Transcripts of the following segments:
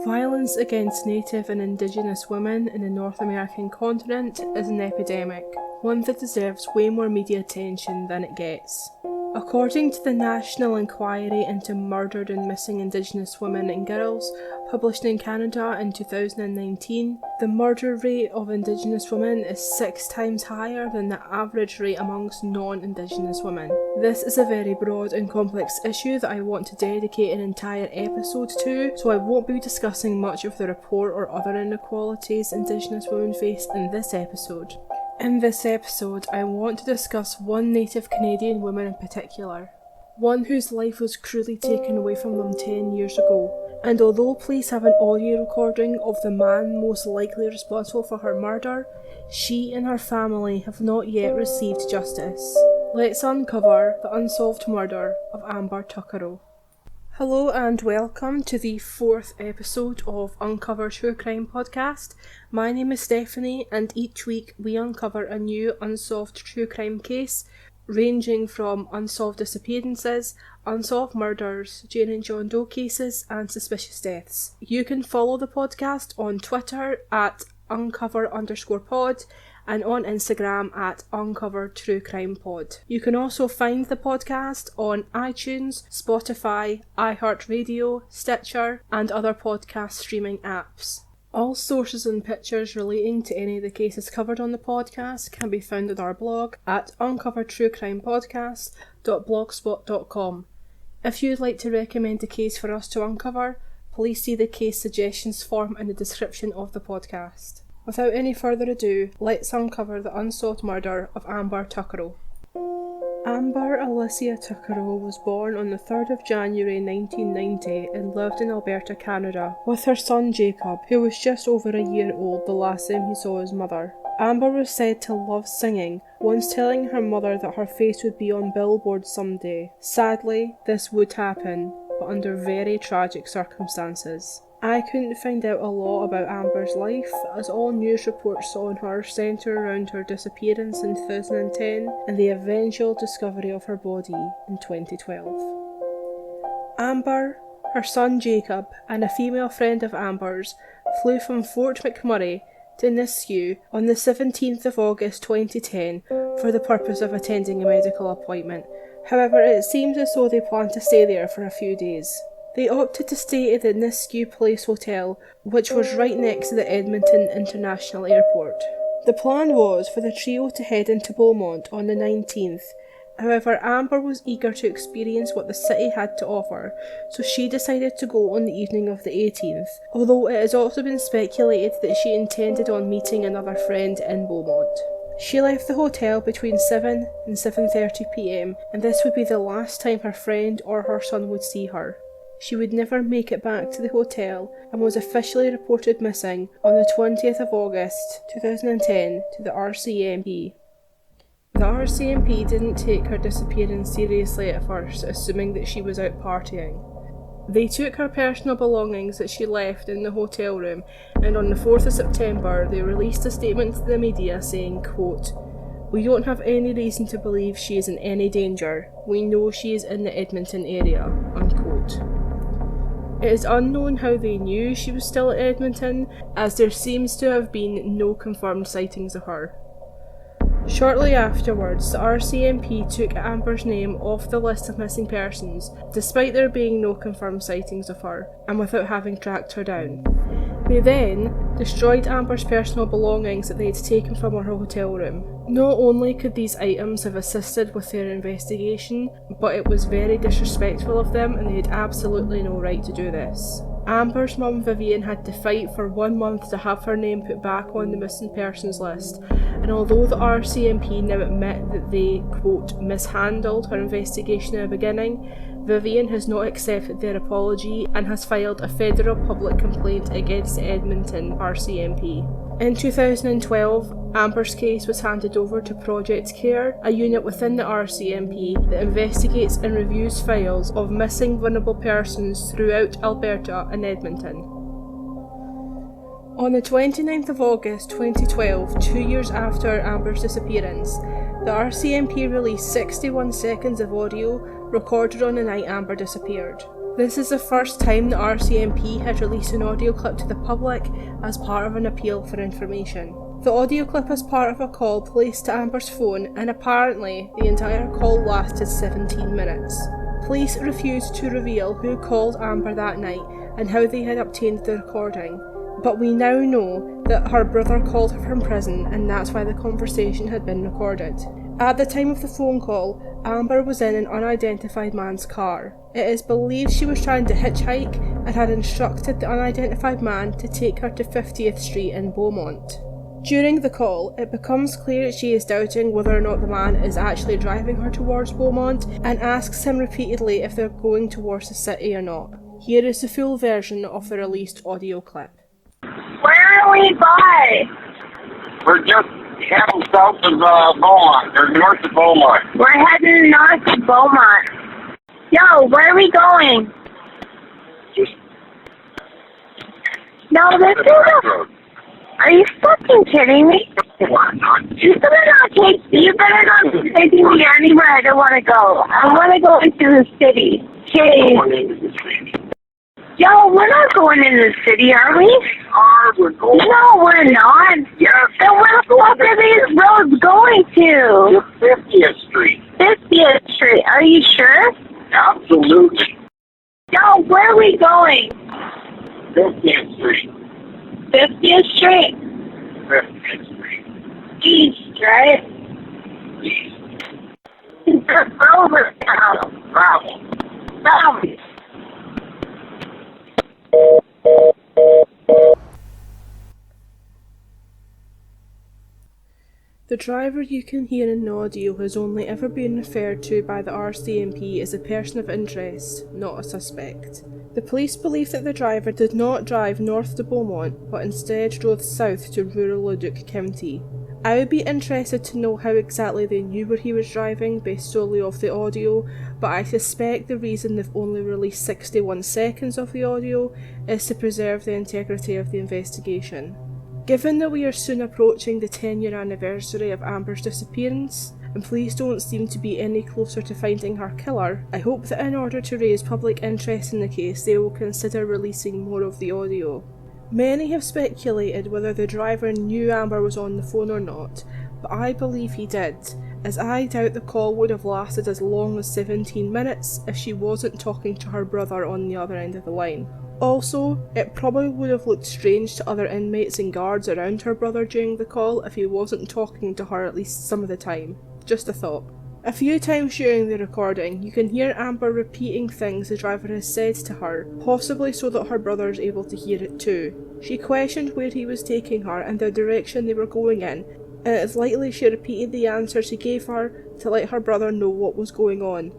Violence against Native and Indigenous women in the North American continent is an epidemic, one that deserves way more media attention than it gets. According to the National Inquiry into Murdered and Missing Indigenous Women and Girls, published in Canada in 2019, the murder rate of Indigenous women is 6 times higher than the average rate amongst non-Indigenous women. This is a very broad and complex issue that I want to dedicate an entire episode to, so I won't be discussing much of the report or other inequalities Indigenous women face in this episode. In this episode, I want to discuss one Native Canadian woman in particular, one whose life was cruelly taken away from them 10 years ago, and although police have an audio recording of the man most likely responsible for her murder, she and her family have not yet received justice. Let's uncover the unsolved murder of Amber Tuccaro. Hello and welcome to the 4th episode of Uncover True Crime Podcast. My name is Stephanie, and each week we uncover a new unsolved true crime case, ranging from unsolved disappearances, unsolved murders, Jane and John Doe cases, and suspicious deaths. You can follow the podcast on Twitter at uncover_pod and on Instagram at uncovertruecrimepod. You can also find the podcast on iTunes, Spotify, iHeartRadio, Stitcher, and other podcast streaming apps. All sources and pictures relating to any of the cases covered on the podcast can be found on our blog at uncovertruecrimepodcast.blogspot.com. If you'd like to recommend a case for us to uncover, please see the case suggestions form in the description of the podcast. Without any further ado, let's uncover the unsolved murder of Amber Tuccaro. Amber Alicia Tuccaro was born on the 3rd of January 1990 and lived in Alberta, Canada, with her son Jacob, who was just over a year old the last time he saw his mother. Amber was said to love singing, once telling her mother that her face would be on billboards someday. Sadly, this would happen, but under very tragic circumstances. I couldn't find out a lot about Amber's life, as all news reports on her centre around her disappearance in 2010 and the eventual discovery of her body in 2012. Amber, her son Jacob, and a female friend of Amber's flew from Fort McMurray to Nisku on the 17th of August 2010 for the purpose of attending a medical appointment. However, it seems as though they planned to stay there for a few days. They opted to stay at the Nisku Place Hotel, which was right next to the Edmonton International Airport. The plan was for the trio to head into Beaumont on the 19th. However, Amber was eager to experience what the city had to offer, so she decided to go on the evening of the 18th, although it has also been speculated that she intended on meeting another friend in Beaumont. She left the hotel between 7 and 7:30 p.m, and this would be the last time her friend or her son would see her. She would never make it back to the hotel and was officially reported missing on the 20th of August 2010 to the RCMP. The RCMP didn't take her disappearance seriously at first, assuming that she was out partying. They took her personal belongings that she left in the hotel room, and on the 4th of September they released a statement to the media saying, quote, "We don't have any reason to believe she is in any danger. We know she is in the Edmonton area," unquote. It is unknown how they knew she was still at Edmonton, as there seems to have been no confirmed sightings of her. Shortly afterwards, the RCMP took Amber's name off the list of missing persons, despite there being no confirmed sightings of her, and without having tracked her down. They then destroyed Amber's personal belongings that they had taken from her hotel room. Not only could these items have assisted with their investigation, but it was very disrespectful of them and they had absolutely no right to do this. Amber's mum Vivian had to fight for 1 month to have her name put back on the missing persons list, and although the RCMP now admit that they, quote, mishandled her investigation in the beginning, Vivian has not accepted their apology and has filed a federal public complaint against the Edmonton RCMP. In 2012, Amber's case was handed over to Project Care, a unit within the RCMP that investigates and reviews files of missing vulnerable persons throughout Alberta and Edmonton. On the 29th of August 2012, 2 years after Amber's disappearance, the RCMP released 61 seconds of audio recorded on the night Amber disappeared. This is the first time the RCMP had released an audio clip to the public as part of an appeal for information. The audio clip is part of a call placed to Amber's phone, and apparently the entire call lasted 17 minutes. Police refused to reveal who called Amber that night and how they had obtained the recording, but we now know that her brother called her from prison, and that's why the conversation had been recorded. At the time of the phone call, Amber was in an unidentified man's car. It is believed she was trying to hitchhike and had instructed the unidentified man to take her to 50th Street in Beaumont. During the call, it becomes clear that she is doubting whether or not the man is actually driving her towards Beaumont and asks him repeatedly if they're going towards the city or not. Here is the full version of the released audio clip. Where are we by? We're just heading south of Beaumont, or north of Beaumont. We're heading north of Beaumont. Yo, where are we going? Just No, this is a... Are you fucking kidding me? You better not take me anywhere I don't want to go. I want to go into the city. Jeez. Yo, we're not going into the city, are we? We're going. No, we're not. Yes. Then where the fuck are these roads going to? 50th Street. 50th Street. Are you sure? Absolutely. Yo, where are we going? 50th Street. 50th Street. 50th Street. East, right? East. Over town. Bravo. South. The driver you can hear in the audio has only ever been referred to by the RCMP as a person of interest, not a suspect. The police believe that the driver did not drive north to Beaumont, but instead drove south to rural Leduc County. I would be interested to know how exactly they knew where he was driving based solely off the audio, but I suspect the reason they've only released 61 seconds of the audio is to preserve the integrity of the investigation. Given that we are soon approaching the 10-year anniversary of Amber's disappearance, and police don't seem to be any closer to finding her killer, I hope that in order to raise public interest in the case they will consider releasing more of the audio. Many have speculated whether the driver knew Amber was on the phone or not, but I believe he did, as I doubt the call would have lasted as long as 17 minutes if she wasn't talking to her brother on the other end of the line. Also, it probably would have looked strange to other inmates and guards around her brother during the call if he wasn't talking to her at least some of the time. Just a thought. A few times during the recording, you can hear Amber repeating things the driver has said to her, possibly so that her brother is able to hear it too. She questioned where he was taking her and the direction they were going in, and it is likely she repeated the answers he gave her to let her brother know what was going on.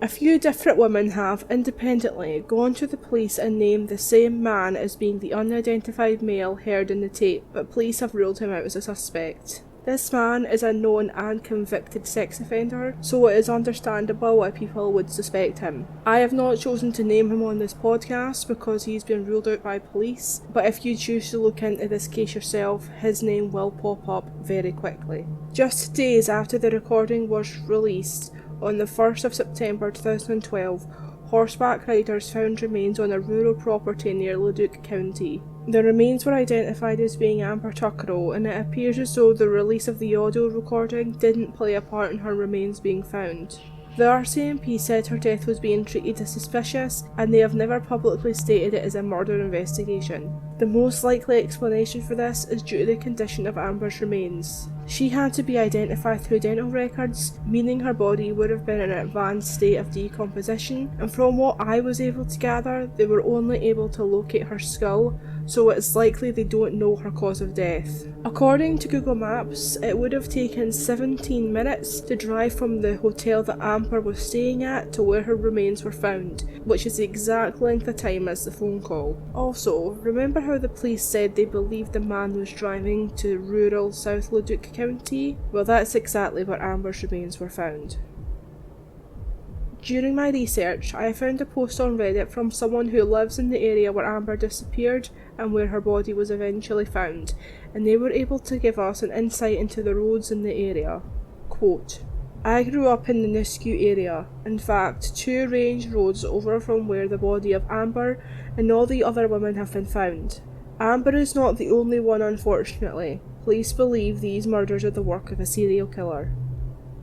A few different women have, independently, gone to the police and named the same man as being the unidentified male heard in the tape, but police have ruled him out as a suspect. This man is a known and convicted sex offender, so it is understandable why people would suspect him. I have not chosen to name him on this podcast because he's been ruled out by police, but if you choose to look into this case yourself, his name will pop up very quickly. Just days after the recording was released, on the 1st of September 2012, horseback riders found remains on a rural property near Leduc County. The remains were identified as being Amber Tuccaro, and it appears as though the release of the audio recording didn't play a part in her remains being found. The RCMP said her death was being treated as suspicious, and they have never publicly stated it as a murder investigation. The most likely explanation for this is due to the condition of Amber's remains. She had to be identified through dental records, meaning her body would have been in an advanced state of decomposition, and from what I was able to gather, they were only able to locate her skull, so it's likely they don't know her cause of death. According to Google Maps, it would have taken 17 minutes to drive from the hotel that Amber was staying at to where her remains were found, which is the exact length of time as the phone call. Also, remember how the police said they believed the man was driving to rural South Leduc County? Well, that's exactly where Amber's remains were found. During my research, I found a post on Reddit from someone who lives in the area where Amber disappeared and where her body was eventually found, and they were able to give us an insight into the roads in the area. Quote, I grew up in the Nisku area, in fact 2 range roads over from where the body of Amber and all the other women have been found. Amber is not the only one, unfortunately. Police believe these murders are the work of a serial killer.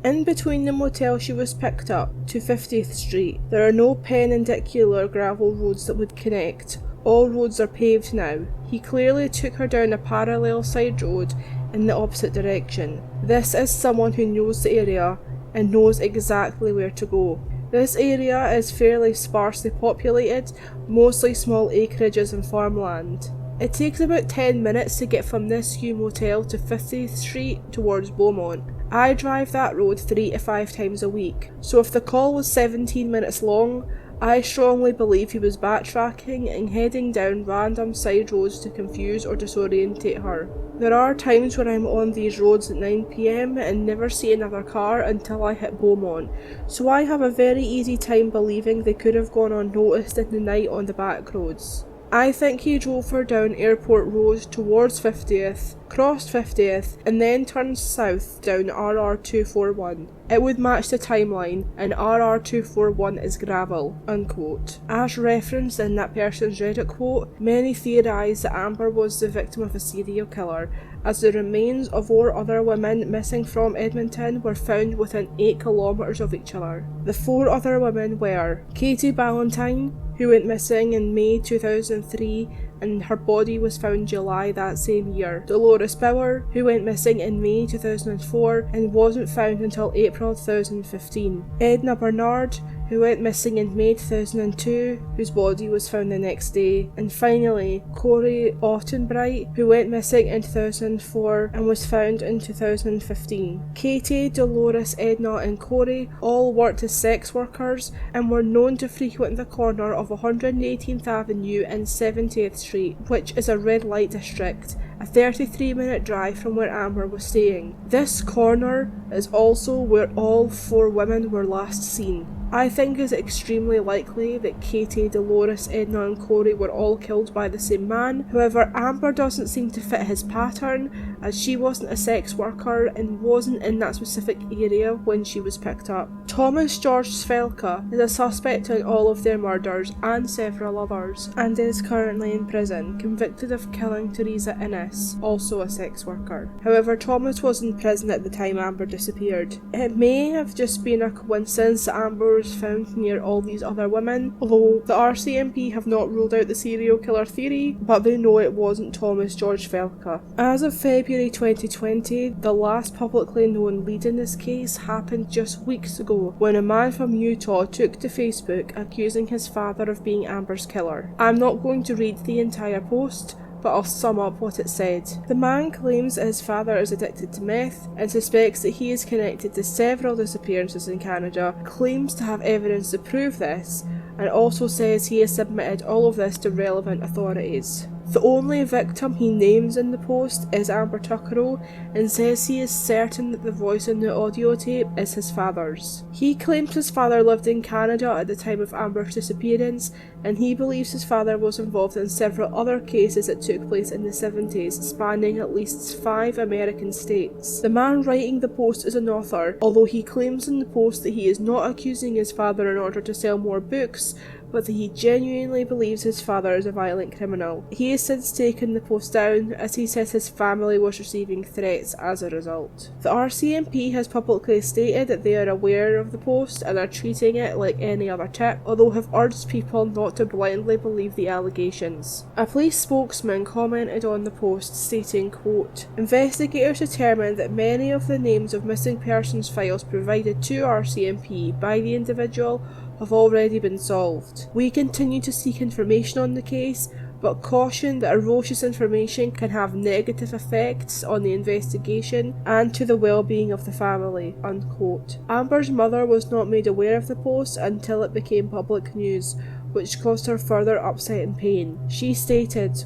In between the motel she was picked up to 50th Street, there are no perpendicular gravel roads that would connect. All roads are paved now. He clearly took her down a parallel side road in the opposite direction. This is someone who knows the area and knows exactly where to go. This area is fairly sparsely populated, mostly small acreages and farmland. It takes about 10 minutes to get from this Nisku motel to 50th Street towards Beaumont. I drive that road 3 to 5 times a week, so if the call was 17 minutes long, I strongly believe he was backtracking and heading down random side roads to confuse or disorientate her. There are times when I'm on these roads at 9 PM and never see another car until I hit Beaumont, so I have a very easy time believing they could have gone unnoticed in the night on the back roads. I think he drove her down Airport Road towards 50th, crossed 50th, and then turned south down RR241. It would match the timeline, and RR241 is gravel, unquote. As referenced in that person's Reddit quote, many theorise that Amber was the victim of a serial killer, as the remains of 4 other women missing from Edmonton were found within 8 kilometres of each other. The 4 other women were Katie Ballantyne, who went missing in May 2003 and her body was found July that same year. Dolores Bauer, who went missing in May 2004 and wasn't found until April 2015. Edna Bernard, who went missing in May 2002, whose body was found the next day. And finally, Corey Ottenbright, who went missing in 2004 and was found in 2015. Katie, Dolores, Edna and Corey all worked as sex workers and were known to frequent the corner of 118th Avenue and 70th Street, which is a red light district, a 33-minute drive from where Amber was staying. This corner is also where all 4 women were last seen. I think it's extremely likely that Katie, Dolores, Edna and Corey were all killed by the same man. However, Amber doesn't seem to fit his pattern, as she wasn't a sex worker and wasn't in that specific area when she was picked up. Thomas George Svelka is a suspect in all of their murders and several others, and is currently in prison, convicted of killing Teresa Innes, also a sex worker. However, Thomas was in prison at the time Amber disappeared. It may have just been a coincidence that Amber was found near all these other women, although the RCMP have not ruled out the serial killer theory, but they know it wasn't Thomas George Svelka. As of February 2020, the last publicly known lead in this case happened just weeks ago, when a man from Utah took to Facebook accusing his father of being Amber's killer. I'm not going to read the entire post, but I'll sum up what it said. The man claims his father is addicted to meth and suspects that he is connected to several disappearances in Canada, claims to have evidence to prove this, and also says he has submitted all of this to relevant authorities. The only victim he names in the post is Amber Tuccaro and says he is certain that the voice in the audio tape is his father's. He claims his father lived in Canada at the time of Amber's disappearance, and he believes his father was involved in several other cases that took place in the 70s, spanning at least 5 American states. The man writing the post is an author, although he claims in the post that he is not accusing his father in order to sell more books, but that he genuinely believes his father is a violent criminal. He has since taken the post down, as he says his family was receiving threats as a result. The RCMP has publicly stated that they are aware of the post and are treating it like any other tip, although have urged people not to blindly believe the allegations. A police spokesman commented on the post stating, quote, "Investigators determined that many of the names of missing persons files provided to RCMP by the individual have already been solved. We continue to seek information on the case, but caution that erroneous information can have negative effects on the investigation and to the well-being of the family," unquote. Amber's mother was not made aware of the post until it became public news, which caused her further upset and pain. She stated,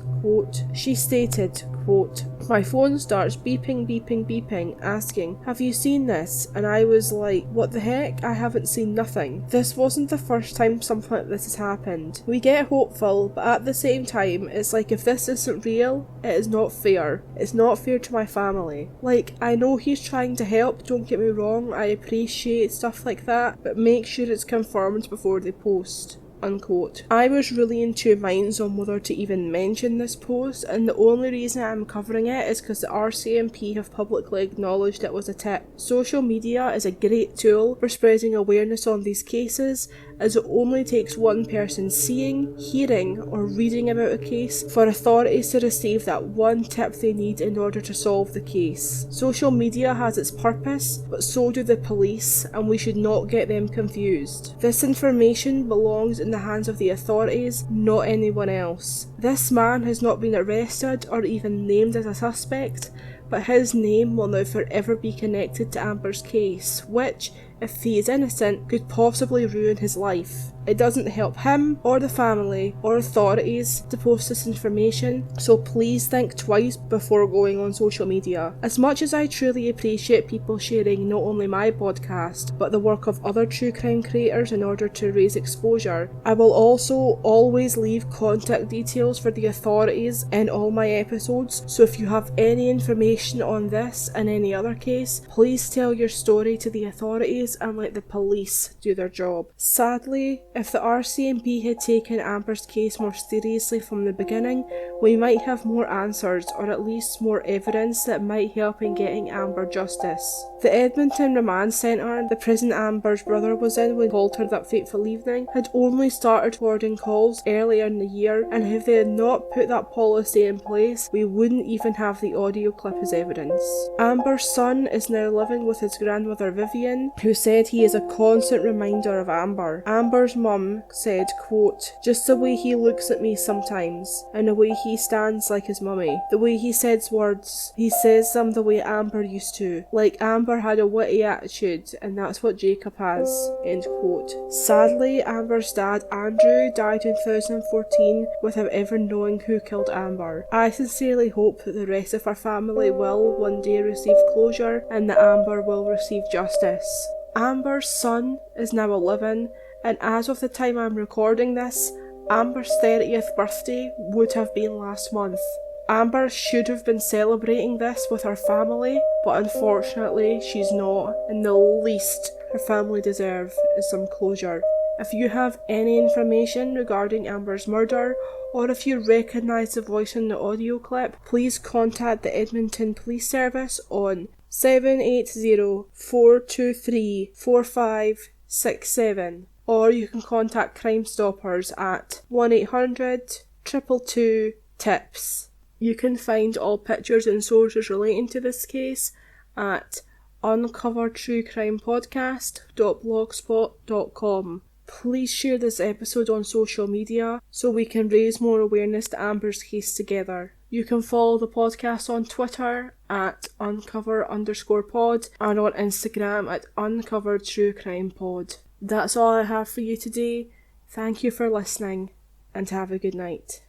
quote, "My phone starts beeping, asking, 'Have you seen this?' And I was like, 'What the heck? I haven't seen nothing.' This wasn't the first time something like this has happened. We get hopeful, but at the same time, it's like if this isn't real, it is not fair. It's not fair to my family. Like, I know he's trying to help, don't get me wrong, I appreciate stuff like that, but make sure it's confirmed before they post." Unquote. I was really in two minds on whether to even mention this post, and the only reason I'm covering it is because the RCMP have publicly acknowledged it was a tip. Social media is a great tool for spreading awareness on these cases, as it only takes one person seeing, hearing, or reading about a case for authorities to receive that one tip they need in order to solve the case. Social media has its purpose, but so do the police, and we should not get them confused. This information belongs in the hands of the authorities, not anyone else. This man has not been arrested or even named as a suspect, but his name will now forever be connected to Amber's case, which, if he is innocent, could possibly ruin his life. It doesn't help him, or the family, or authorities to post this information, so please think twice before going on social media. As much as I truly appreciate people sharing not only my podcast, but the work of other true crime creators in order to raise exposure, I will also always leave contact details for the authorities in all my episodes, so if you have any information on this and any other case, please tell your story to the authorities and let the police do their job. Sadly, if the RCMP had taken Amber's case more seriously from the beginning, we might have more answers, or at least more evidence that might help in getting Amber justice. The Edmonton Remand Centre, the prison Amber's brother was in when he called her that fateful evening, had only started forwarding calls earlier in the year, and if they had not put that policy in place, we wouldn't even have the audio clip as evidence. Amber's son is now living with his grandmother Vivian, who said he is a constant reminder of Amber. Amber's mum said, quote, "Just the way he looks at me sometimes, and the way he stands like his mummy, the way he says words, he says them the way Amber used to, like Amber had a witty attitude, and that's what Jacob has," end quote. Sadly, Amber's dad Andrew died in 2014 without ever knowing who killed Amber. I sincerely hope that the rest of her family will one day receive closure, and that Amber will receive justice. Amber's son is now 11, and as of the time I'm recording this, Amber's 30th birthday would have been last month. Amber should have been celebrating this with her family, but unfortunately she's not, and the least her family deserve is some closure. If you have any information regarding Amber's murder, or if you recognise the voice in the audio clip, please contact the Edmonton Police Service on 780-423-4567, or you can contact Crime Stoppers at 1-800-222-TIPS. You can find all pictures and sources relating to this case at uncovertruecrimepodcast.blogspot.com. Please share this episode on social media so we can raise more awareness to Amber's case together. You can follow the podcast on Twitter at uncover_pod and on Instagram at uncovertruecrimepod. That's all I have for you today. Thank you for listening, and have a good night.